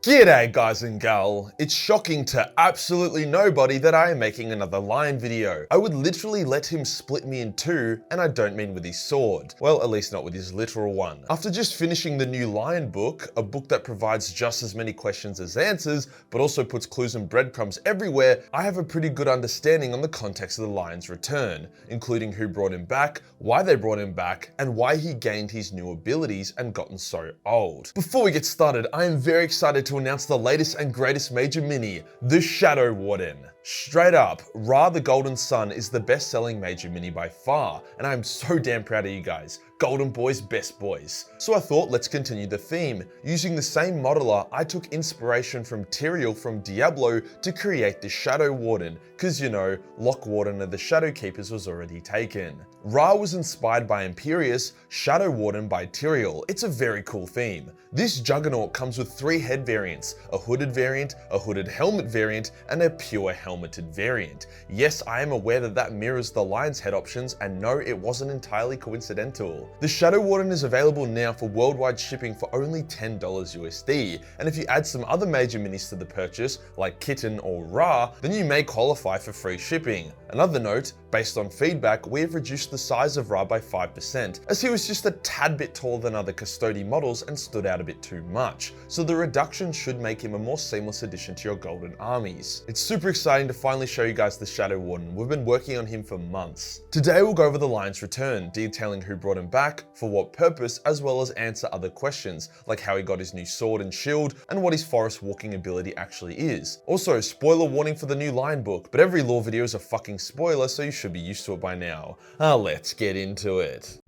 G'day guys and gal, it's shocking to absolutely nobody that I am making another lion video. I would literally let him split me in two, and I don't mean with his sword. Well, at least not with his literal one. After just finishing the new lion book, a book that provides just as many questions as answers, but also puts clues and breadcrumbs everywhere, I have a pretty good understanding on the context of the lion's return, including who brought him back, why they brought him back, and why he gained his new abilities and gotten so old. Before we get started, I am very excited to announce the latest and greatest major mini, the Shadow Warden. Straight up, Ra the Golden Sun is the best-selling major mini by far, and I am so damn proud of you guys. Golden boys, best boys. So I thought let's continue the theme. Using the same modeler, I took inspiration from Tyrael from Diablo to create the Shadow Warden, cause you know, Lock Warden of the Shadow Keepers was already taken. Ra was inspired by Imperius, Shadow Warden by Tyrael. It's a very cool theme. This Juggernaut comes with 3 head variants, a hooded variant, a hooded helmet variant, and a pure helmeted variant. Yes, I am aware that mirrors the lion's head options, and no, it wasn't entirely coincidental. The Shadow Warden is available now for worldwide shipping for only $10 USD, and if you add some other major minis to the purchase, like Kitten or Ra, then you may qualify for free shipping. Another note, based on feedback, we have reduced the size of Ra by 5%, as he was just a tad bit taller than other Custody models and stood out a bit too much, so the reduction should make him a more seamless addition to your golden armies. It's super exciting to finally show you guys the Shadow Warden. We've been working on him for months. Today we'll go over the lion's return, detailing who brought him back, for what purpose, as well as answer other questions, like how he got his new sword and shield, and what his forest walking ability actually is. Also, spoiler warning for the new lion book, but every lore video is a fucking spoiler, so you should be used to it by now. Let's get into it.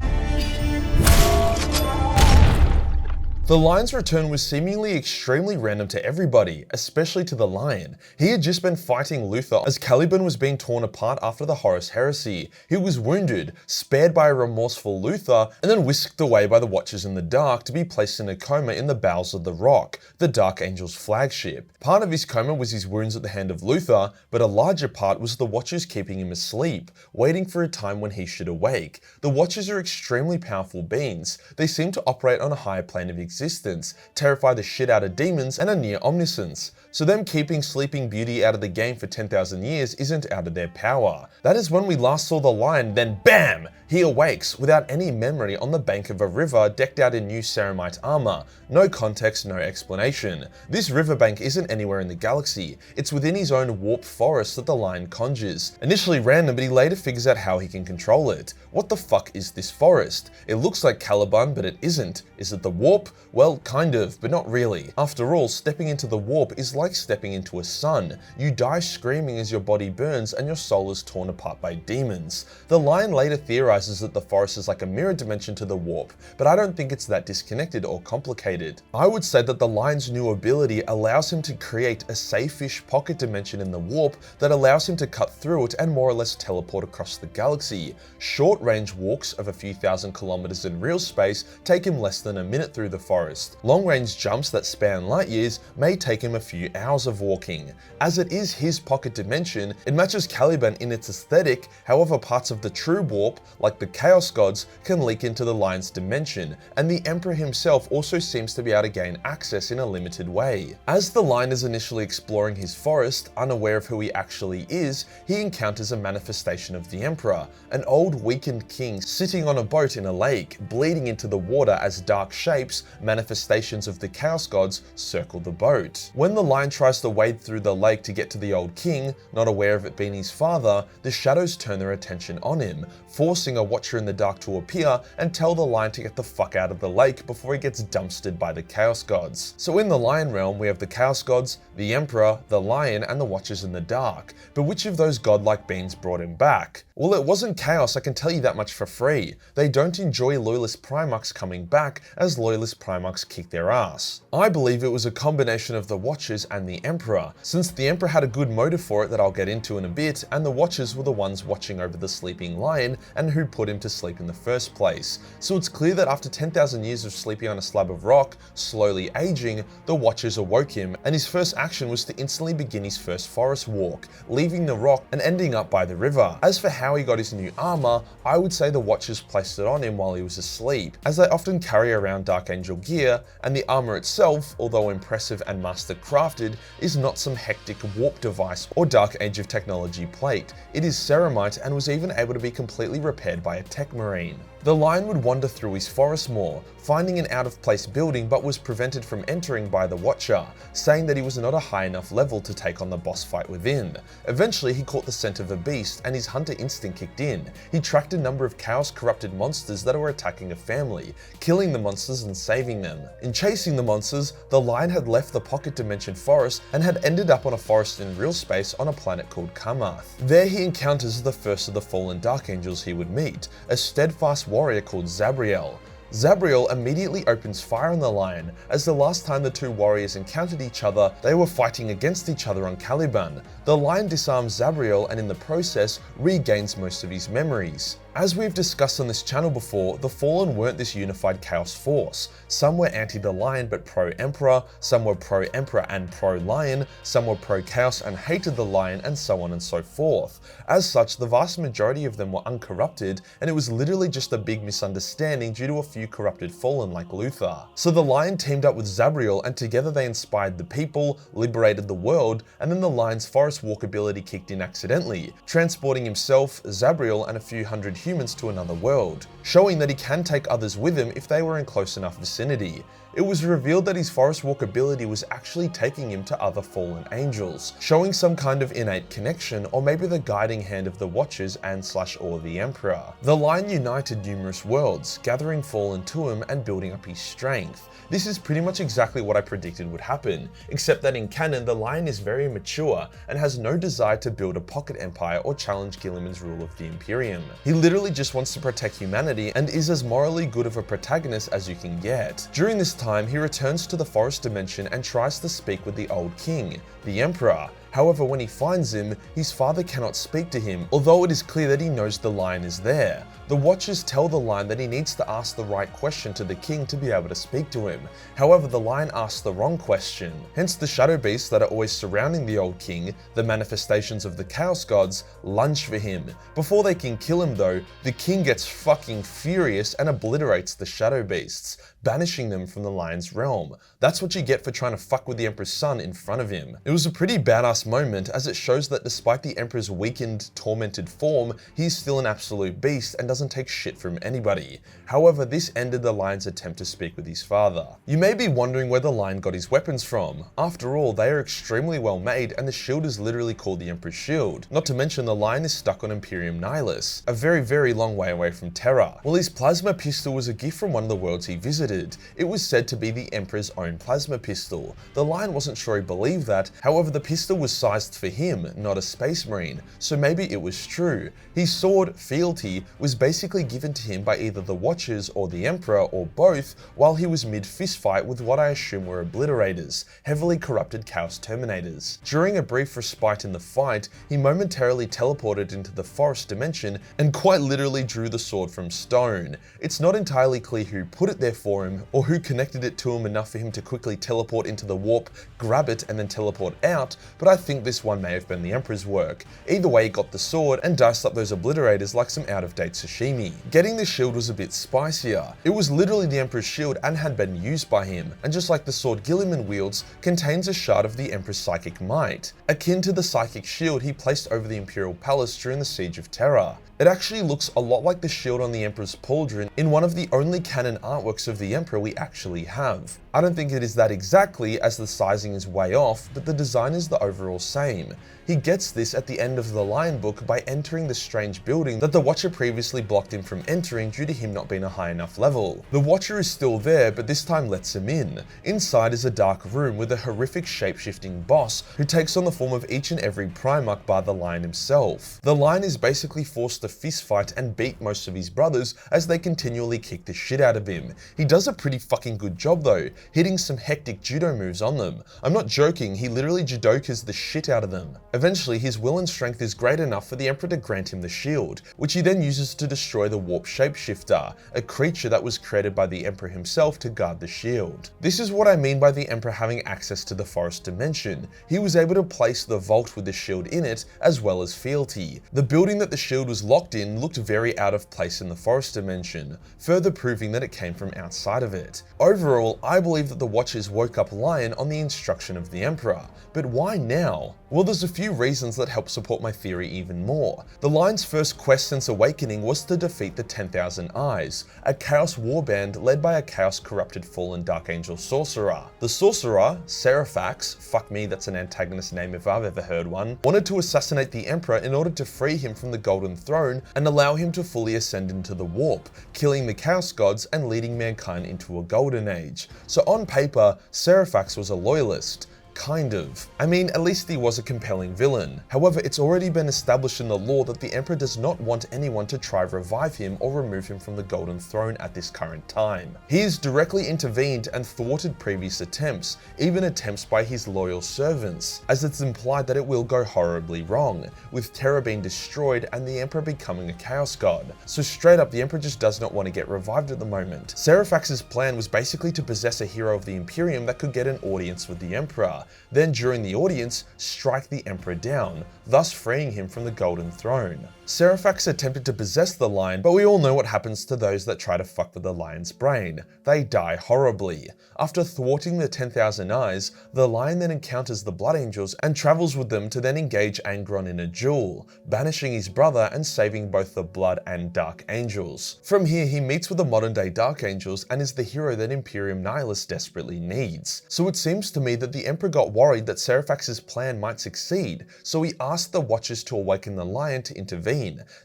The lion's return was seemingly extremely random to everybody, especially to the lion. He had just been fighting Luther as Caliban was being torn apart after the Horus Heresy. He was wounded, spared by a remorseful Luther, and then whisked away by the Watchers in the Dark to be placed in a coma in the bowels of the Rock, the Dark Angel's flagship. Part of his coma was his wounds at the hand of Luther, but a larger part was the Watchers keeping him asleep, waiting for a time when he should awake. The Watchers are extremely powerful beings. They seem to operate on a higher plane of existence, terrify the shit out of demons, and are near omniscience. So them keeping Sleeping Beauty out of the game for 10,000 years isn't out of their power. That is when we last saw the lion, then BAM! He awakes without any memory on the bank of a river decked out in new ceramite armor. No context, no explanation. This riverbank isn't anywhere in the galaxy. It's within his own warp forest that the lion conjures. Initially random, but he later figures out how he can control it. What the fuck is this forest? It looks like Caliban, but it isn't. Is it the warp? Well, kind of, but not really. After all, stepping into the warp is like stepping into a sun. You die screaming as your body burns and your soul is torn apart by demons. The lion later theorizes that the forest is like a mirror dimension to the warp, but I don't think it's that disconnected or complicated. I would say that the lion's new ability allows him to create a safe-ish pocket dimension in the warp that allows him to cut through it and more or less teleport across the galaxy. Short-range walks of a few thousand kilometers in real space take him less than a minute through the forest. Long-range jumps that span light years may take him a few hours of walking. As it is his pocket dimension, it matches Caliban in its aesthetic, however parts of the true warp, like the Chaos Gods, can leak into the lion's dimension, and the Emperor himself also seems to be able to gain access in a limited way. As the lion is initially exploring his forest, unaware of who he actually is, he encounters a manifestation of the Emperor, an old weakened king sitting on a boat in a lake, bleeding into the water as dark shapes, manifestations of the Chaos Gods, circle the boat. When the lion tries to wade through the lake to get to the old king, not aware of it being his father, the shadows turn their attention on him, forcing a Watcher in the Dark to appear and tell the lion to get the fuck out of the lake before he gets dumpstered by the Chaos Gods. So in the lion realm, we have the Chaos Gods, the Emperor, the lion, and the Watchers in the Dark. But which of those godlike beings brought him back? Well, it wasn't Chaos, I can tell you that much for free. They don't enjoy Loyalist Primarchs coming back, as Loyalist Primarchs kick their ass. I believe it was a combination of the Watchers and the Emperor, since the Emperor had a good motive for it that I'll get into in a bit, and the Watchers were the ones watching over the sleeping lion and who put him to sleep in the first place. So it's clear that after 10,000 years of sleeping on a slab of rock, slowly aging, the Watchers awoke him, and his first action was to instantly begin his first forest walk, leaving the rock and ending up by the river. As for how he got his new armor, I would say the Watchers placed it on him while he was asleep, as they often carry around Dark Angel gear, and the armor itself, although impressive and master crafted, is not some hectic warp device or Dark Age of technology plate. It is ceramite and was even able to be completely repaired by a tech marine. The Lion would wander through his forest more, finding an out-of-place building but was prevented from entering by the Watcher, saying that he was not a high enough level to take on the boss fight within. Eventually he caught the scent of a beast and his hunter instinct kicked in. He tracked a number of chaos-corrupted monsters that were attacking a family, killing the monsters and saving them. In chasing the monsters, the Lion had left the pocket dimension forest and had ended up on a forest in real space on a planet called Kamath. There he encounters the first of the fallen Dark Angels he would meet, a steadfast warrior called Zabriel. Zabriel immediately opens fire on the Lion, as the last time the two warriors encountered each other, they were fighting against each other on Caliban. The Lion disarms Zabriel and in the process regains most of his memories. As we've discussed on this channel before, the Fallen weren't this unified chaos force. Some were anti the Lion but pro-Emperor, some were pro-Emperor and pro-Lion, some were pro-Chaos and hated the Lion, and so on and so forth. As such, the vast majority of them were uncorrupted, and it was literally just a big misunderstanding due to a few corrupted Fallen like Luther. So the Lion teamed up with Zabriel, and together they inspired the people, liberated the world, and then the Lion's forest walk ability kicked in accidentally, transporting himself, Zabriel, and a few hundred humans to another world, showing that he can take others with him if they were in close enough vicinity. It was revealed that his forest walk ability was actually taking him to other fallen angels, showing some kind of innate connection, or maybe the guiding hand of the Watchers and/or the Emperor. The Lion united numerous worlds, gathering fallen to him and building up his strength. This is pretty much exactly what I predicted would happen, except that in canon the Lion is very mature and has no desire to build a pocket empire or challenge Guilliman's rule of the Imperium. He literally just wants to protect humanity and is as morally good of a protagonist as you can get. During this time, he returns to the forest dimension and tries to speak with the old king, the Emperor. However, when he finds him, his father cannot speak to him, although it is clear that he knows the Lion is there. The Watchers tell the Lion that he needs to ask the right question to the king to be able to speak to him. However, the Lion asks the wrong question. Hence the shadow beasts that are always surrounding the old king, the manifestations of the Chaos Gods, lunge for him. Before they can kill him though, the king gets fucking furious and obliterates the shadow beasts, banishing them from the Lion's realm. That's what you get for trying to fuck with the Emperor's son in front of him. It was a pretty badass moment, as it shows that despite the Emperor's weakened, tormented form, he's still an absolute beast and doesn't take shit from anybody. However, this ended the Lion's attempt to speak with his father. You may be wondering where the Lion got his weapons from. After all, they are extremely well made, and the shield is literally called the Emperor's Shield. Not to mention the Lion is stuck on Imperium Nihilus, a very long way away from Terra. Well, his plasma pistol was a gift from one of the worlds he visited. It was said to be the Emperor's own plasma pistol. The Lion wasn't sure he believed that, however the pistol was sized for him, not a space marine, so maybe it was true. His sword, Fealty, was basically given to him by either the Watchers or the Emperor, or both, while he was mid-fistfight with what I assume were Obliterators, heavily corrupted Chaos Terminators. During a brief respite in the fight, he momentarily teleported into the forest dimension and quite literally drew the sword from stone. It's not entirely clear who put it there for him, or who connected it to him enough for him to quickly teleport into the warp, grab it, and then teleport out, but I think this one may have been the Emperor's work. Either way, he got the sword and diced up those Obliterators like some out-of-date sashimi. Getting the shield was a bit spicier. It was literally the Emperor's shield and had been used by him, and just like the sword Guilliman wields, contains a shard of the Emperor's psychic might, akin to the psychic shield he placed over the Imperial Palace during the Siege of Terra. It actually looks a lot like the shield on the Emperor's pauldron in one of the only canon artworks of the Emperor we actually have. I don't think it is that exactly, as the sizing is way off, but the design is the overall same. He gets this at the end of the Lion book by entering the strange building that the Watcher previously blocked him from entering due to him not being a high enough level. The Watcher is still there, but this time lets him in. Inside is a dark room with a horrific shape-shifting boss who takes on the form of each and every Primarch bar the Lion himself. The Lion is basically forced to fistfight and beat most of his brothers as they continually kick the shit out of him. He does a pretty fucking good job though. hitting some hectic judo moves on them. I'm not joking, he literally judokas the shit out of them. Eventually, his will and strength is great enough for the Emperor to grant him the shield, which he then uses to destroy the warp shapeshifter, a creature that was created by the Emperor himself to guard the shield. This is what I mean by the Emperor having access to the forest dimension. He was able to place the vault with the shield in it, as well as fealty. The building that the shield was locked in looked very out of place in the forest dimension, further proving that it came from outside of it. Overall, I believe that the Watchers woke up Lion on the instruction of the Emperor, but why now? Well, there's a few reasons that help support my theory even more. The Lion's first quest since awakening was to defeat the 10,000 Eyes, a Chaos warband led by a Chaos corrupted fallen Dark Angel sorcerer. The sorcerer, Seraphax, fuck me, that's an antagonist name if I've ever heard one, wanted to assassinate the Emperor in order to free him from the Golden Throne and allow him to fully ascend into the warp, killing the Chaos gods and leading mankind into a golden age. So on paper, Seraphax was a loyalist. Kind of. I mean, at least he was a compelling villain. However, it's already been established in the lore that the Emperor does not want anyone to try revive him or remove him from the Golden Throne at this current time. He has directly intervened and thwarted previous attempts, even attempts by his loyal servants, as it's implied that it will go horribly wrong, with Terra being destroyed and the Emperor becoming a Chaos God. So straight up, the Emperor just does not want to get revived at the moment. Seraphax's plan was basically to possess a hero of the Imperium that could get an audience with the Emperor. Then during the audience, strike the Emperor down, thus freeing him from the Golden Throne. Seraphax attempted to possess the Lion, but we all know what happens to those that try to fuck with the Lion's brain. They die horribly. After thwarting the 10,000 Eyes, the Lion then encounters the Blood Angels and travels with them to then engage Angron in a duel, banishing his brother and saving both the Blood and Dark Angels. From here, he meets with the modern day Dark Angels and is the hero that Imperium Nihilus desperately needs. So it seems to me that the Emperor got worried that Seraphax's plan might succeed, so he asked the Watchers to awaken the Lion to intervene.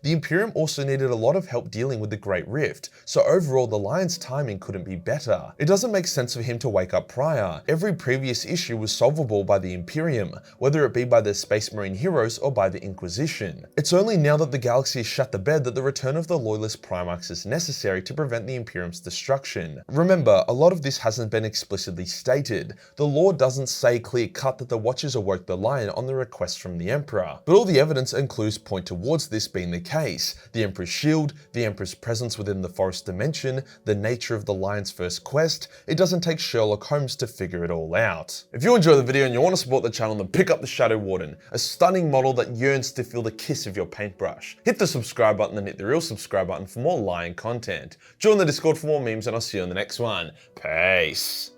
The Imperium also needed a lot of help dealing with the Great Rift, so overall the Lion's timing couldn't be better. It doesn't make sense for him to wake up prior. Every previous issue was solvable by the Imperium, whether it be by the Space Marine heroes or by the Inquisition. It's only now that the galaxy has shut the bed that the return of the Loyalist Primarchs is necessary to prevent the Imperium's destruction. Remember, a lot of this hasn't been explicitly stated. The lore doesn't say clear-cut that the Watchers awoke the Lion on the request from the Emperor, but all the evidence and clues point towards this being the case. The Emperor's shield, the Emperor's presence within the forest dimension, the nature of the Lion's first quest. It doesn't take Sherlock Holmes to figure it all out. If you enjoy the video and you want to support the channel, then pick up the Shadow Warden, a stunning model that yearns to feel the kiss of your paintbrush. Hit the subscribe button and hit the real subscribe button for more Lion content. Join the Discord for more memes and I'll see you in the next one. Peace.